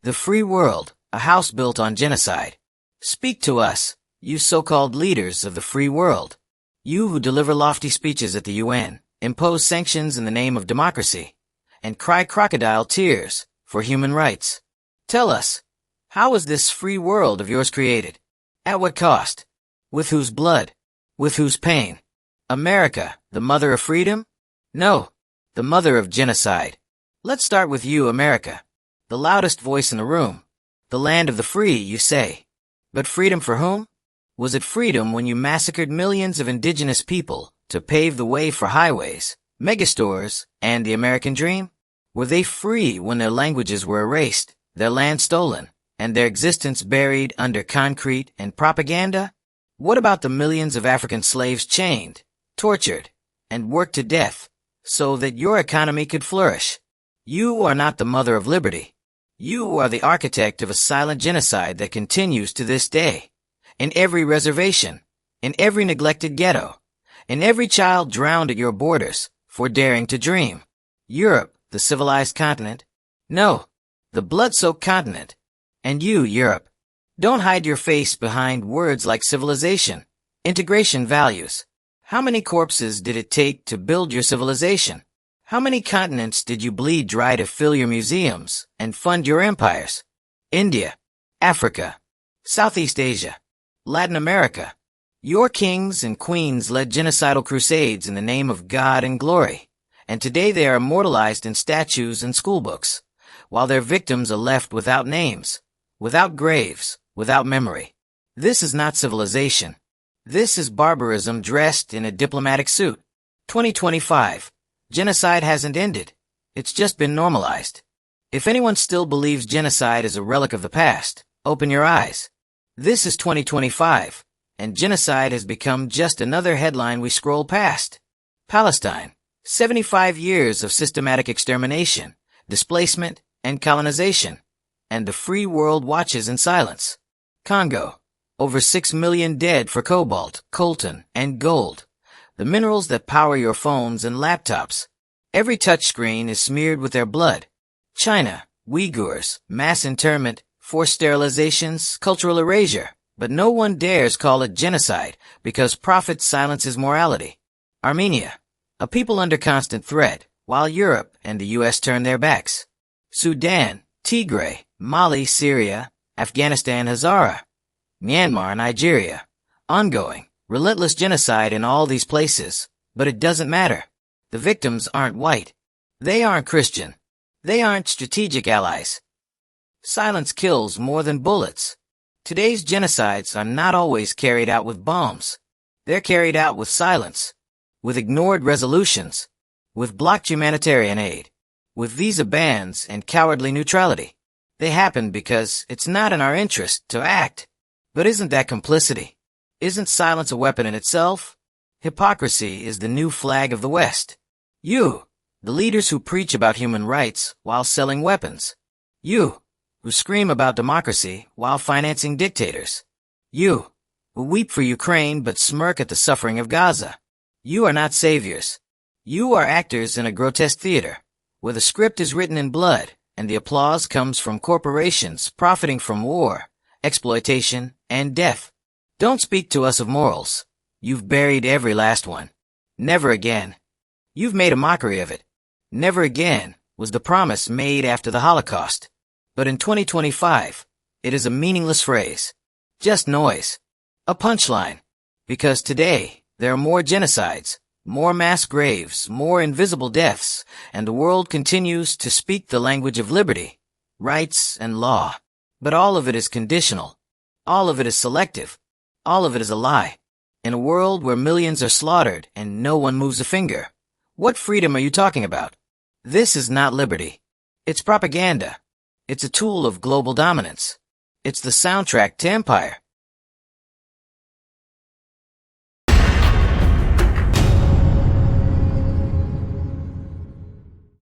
The free world, a house built on genocide. Speak to us, you so-called leaders of the free world. You who deliver lofty speeches at the UN, impose sanctions in the name of democracy, and cry crocodile tears for human rights. Tell us, how was this free world of yours created? At what cost? With whose blood? With whose pain? America, the mother of freedom? No, the mother of genocide. Let's start with you, America. The loudest voice in the room. The land of the free, you say. But freedom for whom? Was it freedom when you massacred millions of indigenous people to pave the way for highways, megastores, and the American dream? Were they free when their languages were erased, their land stolen, and their existence buried under concrete and propaganda? What about the millions of African slaves chained, tortured, and worked to death so that your economy could flourish? You are not the mother of liberty. You are the architect of a silent genocide that continues to this day. In every reservation, in every neglected ghetto, in every child drowned at your borders for daring to dream. Europe, the civilized continent. No, the blood-soaked continent. And you, Europe, don't hide your face behind words like civilization, integration values. How many corpses did it take to build your civilization? How many continents did you bleed dry to fill your museums and fund your empires? India, Africa, Southeast Asia, Latin America. Your kings and queens led genocidal crusades in the name of God and glory, and today they are immortalized in statues and schoolbooks, while their victims are left without names, without graves, without memory. This is not civilization. This is barbarism dressed in a diplomatic suit. 2025. Genocide hasn't ended. It's just been normalized. If anyone still believes genocide is a relic of the past, open your eyes. This is 2025, and genocide has become just another headline we scroll past. Palestine. 75 years of systematic extermination, displacement, and colonization. And the free world watches in silence. Congo. Over 6 million dead for cobalt, coltan, and gold. The minerals that power your phones and laptops. Every touchscreen is smeared with their blood. China, Uyghurs, mass internment, forced sterilizations, cultural erasure. But no one dares call it genocide because profit silences morality. Armenia, a people under constant threat, while Europe and the US turn their backs. Sudan, Tigray, Mali, Syria, Afghanistan, Hazara, Myanmar, Nigeria. Ongoing. Relentless genocide in all these places, but it doesn't matter. The victims aren't white. They aren't Christian. They aren't strategic allies. Silence kills more than bullets. Today's genocides are not always carried out with bombs. They're carried out with silence, with ignored resolutions, with blocked humanitarian aid, with visa bans and cowardly neutrality. They happen because it's not in our interest to act. But isn't that complicity? Isn't silence a weapon in itself? Hypocrisy is the new flag of the West. You, the leaders who preach about human rights while selling weapons. You, who scream about democracy while financing dictators. You, who weep for Ukraine but smirk at the suffering of Gaza. You are not saviors. You are actors in a grotesque theater, where the script is written in blood and the applause comes from corporations profiting from war, exploitation, and death. Don't speak to us of morals. You've buried every last one. Never again. You've made a mockery of it. Never again was the promise made after the Holocaust. But in 2025, it is a meaningless phrase. Just noise. A punchline. Because today, there are more genocides, more mass graves, more invisible deaths, and the world continues to speak the language of liberty, rights, and law. But all of it is conditional. All of it is selective. All of it is a lie. In a world where millions are slaughtered and no one moves a finger, what freedom are you talking about? This is not liberty. It's propaganda. It's a tool of global dominance. It's the soundtrack to empire.